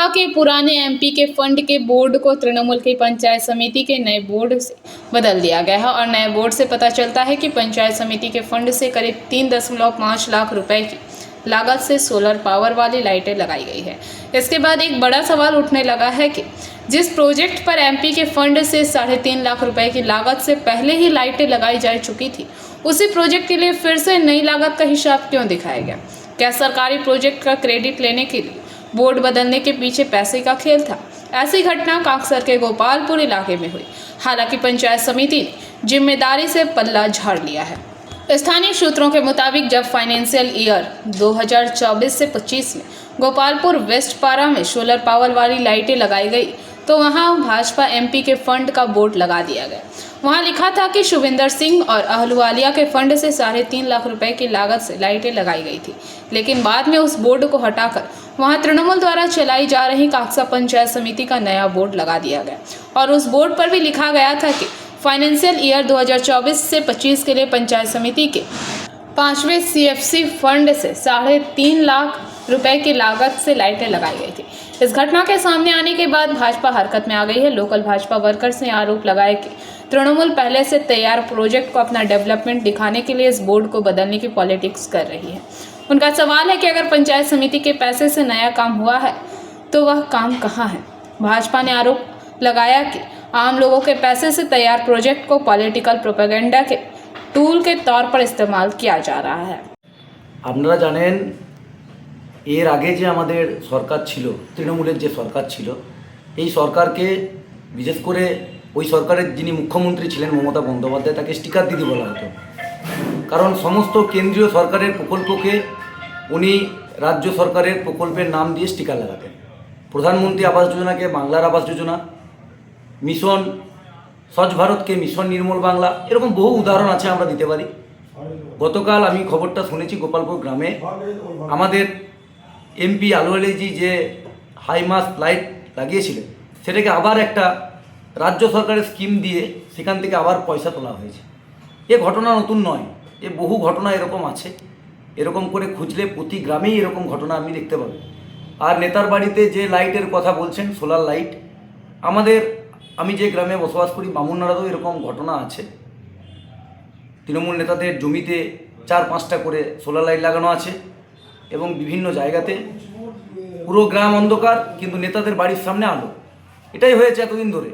भाजपा के पुराने एमपी के फंड के बोर्ड को तृणमूल की पंचायत समिति के नए बोर्ड से बदल दिया गया है और नए बोर्ड से पता चलता है कि पंचायत समिति के फंड से करीब 3.5 लाख रुपए की लागत से सोलर पावर वाली लाइटें लगाई गई है। इसके बाद एक बड़ा सवाल उठने लगा है कि जिस प्रोजेक्ट पर एमपी के फंड से 3.5 लाख रुपए की लागत से पहले ही लाइटें लगाई जा चुकी थी, उसी प्रोजेक्ट के लिए फिर से नई लागत का हिसाब क्यों दिखाया गया? क्या सरकारी प्रोजेक्ट का क्रेडिट लेने के लिए बोर्ड बदलने के पीछे पैसे का खेल था? ऐसी घटना काकसर के गोपालपुर इलाके में हुई। हालांकि पंचायत समिति ने जिम्मेदारी से पल्ला झाड़ लिया है। स्थानीय सूत्रों के मुताबिक जब फाइनेंशियल ईयर 2024 से 25 में गोपालपुर वेस्ट पारा में सोलर पावर वाली लाइटें लगाई गई तो वहां भाजपा एमपी के फंड का बोर्ड लगा दिया गया। वहां लिखा था कि शुभिंदर सिंह और अहलुवालिया के फंड से 3.5 लाख रुपए की लागत से लाइटें लगाई गई थी, लेकिन बाद में उस बोर्ड को हटाकर वहां तृणमूल द्वारा चलाई जा रही काकसा पंचायत समिति का नया बोर्ड लगा दिया गया और उस बोर्ड पर भी लिखा गया था कि फाइनेंशियल ईयर 2024 से 25 के लिए पंचायत समिति के 5वें सीएफसी फंड से 3.5 लाख रुपए की लागत से लाइटें लगाई गई थी। इस घटना के सामने आने के बाद भाजपा हरकत में आ गई है। लोकल भाजपा वर्कर्स ने आरोप लगाया कि तृणमूल पहले से तैयार प्रोजेक्ट को अपना डेवलपमेंट दिखाने के लिए इस बोर्ड को बदलने की पॉलिटिक्स कर रही है। उनका सवाल है कि अगर पंचायत समिति के पैसे से नया काम हुआ है तो वह काम कहाँ है? भाजपा ने आरोप लगाया कि आम लोगों के पैसे से तैयार प्रोजेक्ट को पॉलिटिकल प्रोपेगेंडा के टूल के तौर पर इस्तेमाल किया जा रहा है। আপনারা জানেন এর আগে যে আমাদের সরকার ছিল, তৃণমূলের যে সরকার ছিল, এই সরকারকে বিশেষ করে ওই সরকারের যিনি মুখ্যমন্ত্রী ছিলেন মমতা বন্দ্যোপাধ্যায়, তাকে স্টিকার দিদি বলা হতো। কারণ সমস্ত কেন্দ্রীয় সরকারের প্রকল্পকে উনি রাজ্য সরকারের প্রকল্পের নাম দিয়ে স্টিকার লাগাতেন। প্রধানমন্ত্রী আবাস যোজনাকে বাংলার আবাস যোজনা, মিশন স্বচ্ছ ভারতকে মিশন নির্মল বাংলা, এরকম বহু উদাহরণ আছে আমরা দিতে পারি। গতকাল আমি খবরটা শুনেছি গোপালপুর গ্রামে আমাদের এমপি আলুওয়ালিজি যে হাইমাস্ট লাইট লাগিয়েছিলেন সেটাকে আবার একটা রাজ্য সরকারের স্কিম দিয়ে সেখান থেকে আবার পয়সা তোলা হয়েছে। এ ঘটনা নতুন নয়, এ বহু ঘটনা এরকম আছে। এরকম করে খুঁজলে প্রতি গ্রামেই এরকম ঘটনা আপনি দেখতে পাবেন। আর নেতার বাড়িতে যে লাইটের কথা বলছেন, সোলার লাইট, আমি যে গ্রামে বসবাস করি বামুননাড়াতেও এরকম ঘটনা আছে। তৃণমূল নেতাদের জমিতে 4-5টা করে সোলার লাইট লাগানো আছে এবং বিভিন্ন জায়গাতে পুরো গ্রাম অন্ধকার, কিন্তু নেতাদের বাড়ির সামনে আলো। এটাই হয়েছে এতদিন ধরে।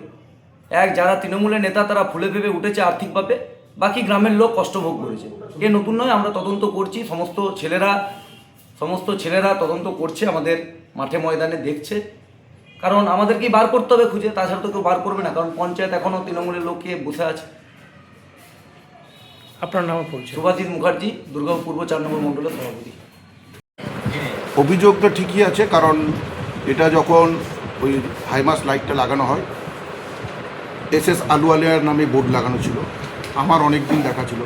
যারা তৃণমূলের নেতা তারা ফুলে ফেপে উঠেছে আর্থিকভাবে, বাকি গ্রামের লোক কষ্টভোগ করেছে। এ নতুন নয়, আমরা তদন্ত করছি। সমস্ত ছেলেরা তদন্ত করছে, আমাদের মাঠে ময়দানে দেখছে। কারণ আমাদেরকেই বার করতে হবে খুঁজে, তাছাড়া তো কেউ বার করবে না। কারণ পঞ্চায়েত এখনও তৃণমূলের লোককে বসে আছে। আপনার নাম পরিচয়? শুভাজিৎ মুখার্জি, দুর্গাপুর পূর্ব 4 নম্বর মণ্ডলের সভাপতি। অভিযোগ তো ঠিকই আছে, কারণ এটা যখন ওই হাইমাস লাইটটা লাগানো হয়, এসএস আলুওয়ালিয়ার নামে বোর্ড লাগানো ছিল, আমার অনেক দিন দেখা ছিল।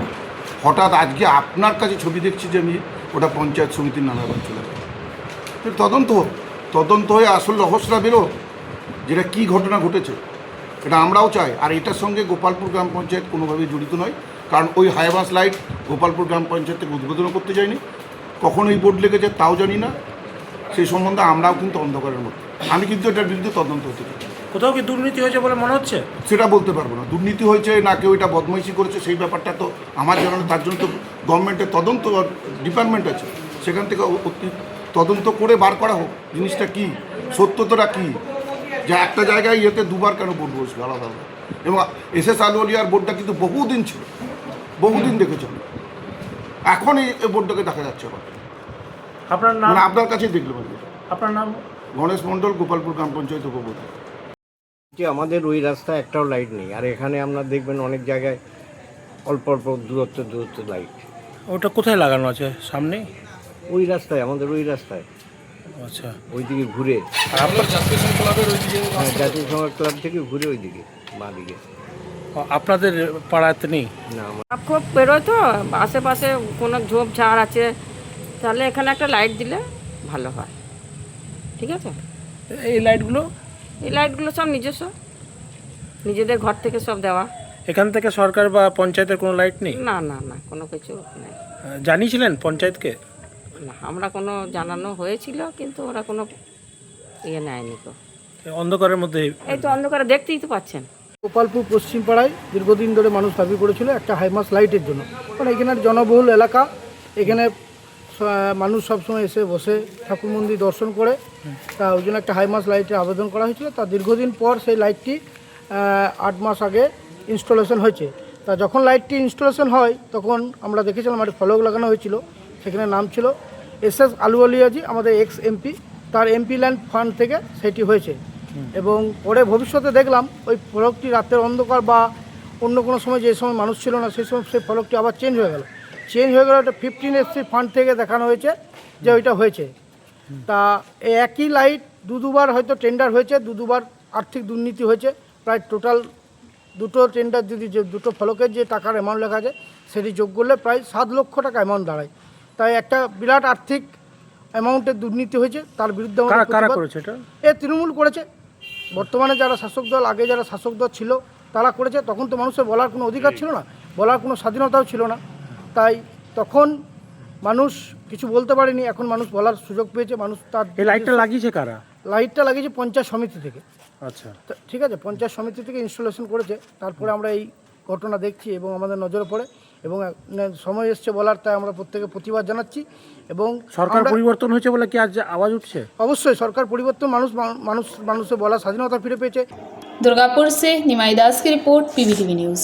হঠাৎ আজকে আপনার কাছে ছবি দেখছি যে আমি ওটা পঞ্চায়েত সমিতির নামে আবার চলে যাবে। তদন্ত হয়ে আসল রহস্যটা বেরো, যেটা কী ঘটনা ঘটেছে, এটা আমরাও চাই। আর এটার সঙ্গে গোপালপুর গ্রাম পঞ্চায়েত কোনোভাবেই জড়িত নয়, কারণ ওই হাইমাস লাইট গোপালপুর গ্রাম পঞ্চায়েত থেকে উদ্বোধনও করতে যায়নি, কখন এই বোর্ড লেগেছে তাও জানি না। সেই সম্বন্ধে আমরাও কিন্তু অন্ধকারের মধ্যে। আমি কিন্তু এটার বিরুদ্ধে তদন্ত হতে চাই। কোথাও কি দুর্নীতি হয়েছে বলে মনে হচ্ছে? সেটা বলতে পারবো না। দুর্নীতি হয়েছে না কেউ এটা বদমাইশি করেছে সেই ব্যাপারটা তো আমার জানানো, তার জন্য তো গভর্নমেন্টের তদন্ত ডিপার্টমেন্ট আছে, সেখান থেকে তদন্ত করে বার করা হোক জিনিসটা কী, সত্যতাটা কী। যে একটা জায়গায় দুবার কেন বোর্ড বসবে আলাদা আলাদা। এবং এসএস আলুওয়ালিয়ার বোর্ডটা কিন্তু বহুদিন ছিল, বহুদিন দেখেছি। এখন এই বোর্ডটাকে দেখা যাচ্ছে আবার। আপনার নাম? আপনার কাছেই দেখলাম। আপনার নাম? গণেশ মণ্ডল, গোপালপুর গ্রাম পঞ্চায়েত উপপ্রধান। যে আমাদের ওই রাস্তায় একটাও লাইট নেই, আর এখানে আপনার দেখবেন অনেক জায়গায় অল্প অল্প দূরত্ব লাইট। ওটা কোথায় লাগানো আছে? সামনে ওই রাস্তায়, আমাদের ওই রাস্তায়। আচ্ছা, ওইদিকে ঘুরে, জাতীয় সংঘ ক্লাব থেকে ঘুরে ওইদিকে বাঁ দিকে। আপনাদের পাড়াতে নেই? না, খুব বেরোয় তো আশেপাশে কোনো ঝোপঝাড় আছে, তাহলে এখানে একটা লাইট দিলে ভালো হয়। ঠিক আছে, এই লাইটগুলো সব নিজস্ব, নিজেদের ঘর থেকে সব দেওয়া। এখান থেকে সরকার বা পঞ্চায়েতের কোনো লাইট নেই? না না না, কোনো কিছু নেই। জানিয়েছিলেন পঞ্চায়েতকে? না, আমরা কোনো জানানো হয়েছিল, কিন্তু ওরা কোনো ইয়ে নেয়নি তো। এই অন্ধকারের মধ্যে এই তো অন্ধকারে দেখতেই তো পাচ্ছেন। গোপালপুর পশ্চিম পাড়ায় দীর্ঘদিন ধরে মানুষ দাবি করেছিল একটা হাইমাস লাইটের জন্য, কারণ এখানের জনবহুল এলাকা, এখানে মানুষ সবসময় এসে বসে ঠাকুর মন্দির দর্শন করে, তা ওই জন্য একটা হাইমাস লাইটের আবেদন করা হয়েছিল। তা দীর্ঘদিন পর সেই লাইটটি 8 মাস আগে ইনস্টলেশন হয়েছে। তা যখন লাইটটি ইনস্টলেশন হয় তখন আমরা দেখেছিলাম একটা ফলক লাগানো হয়েছিল, সেখানে নাম ছিল এস আলুওয়ালিয়াজি, আমাদের এক্স এমপি, তার এমপি ল্যান্ড ফান্ড থেকে সেটি হয়েছে। এবং পরে ভবিষ্যতে দেখলাম ওই ফলকটি রাতের অন্ধকার বা অন্য কোনো সময় যে সময় মানুষ ছিল না সেই সময় সেই ফলকটি আবার চেঞ্জ হয়ে গেল। এটা 15 SC ফান্ড থেকে দেখানো হয়েছে যে ওইটা হয়েছে। তা এই একই লাইট দুবার হয়তো টেন্ডার হয়েছে, দুবার আর্থিক দুর্নীতি হয়েছে। প্রায় টোটাল দুটো টেন্ডার যদি যে দুটো ফলকের যে টাকার অ্যামাউন্ট লেখা আছে সেটি যোগ করলে প্রায় 7 লক্ষ টাকা অ্যামাউন্ট দাঁড়ায়। তাই একটা বিরাট আর্থিক অ্যামাউন্টের দুর্নীতি হয়েছে, তার বিরুদ্ধে কারা আমাদের কারা প্রতিবাদ। করেছে এটা? তৃণমূল করেছে। বর্তমানে যারা শাসক দল, আগে যারা শাসক দল ছিল তারা করেছে। তখন তো মানুষের বলার কোনো অধিকার ছিল না, বলার কোনো স্বাধীনতাও ছিল না। তাই তখন মানুষ কিছু বলতে পারেনি, এখন মানুষ বলার সুযোগ পেয়েছে। মানুষ তার এই লাইটটা লাগিয়েছে কারা? লাইটটা লাগিয়েছে পঞ্চায়েত সমিতি থেকে। আচ্ছা, ঠিক আছে, পঞ্চায়েত সমিতি থেকে ইনস্টলেশন করেছে। তারপরে আমরা এই ঘটনা দেখছি এবং আমাদের নজরে পড়ে এবং সময় এসছে বলার, তাই আমরা প্রত্যেকে প্রতিবাদ জানাচ্ছি। এবং সরকার পরিবর্তন হয়েছে বলে কি আজ আওয়াজ উঠছে? অবশ্যই সরকার পরিবর্তন, মানুষের বলার স্বাধীনতা ফিরে পেয়েছে। दुर्गापुर से निमाई दास की रिपोर्ट, PBTV न्यूज़।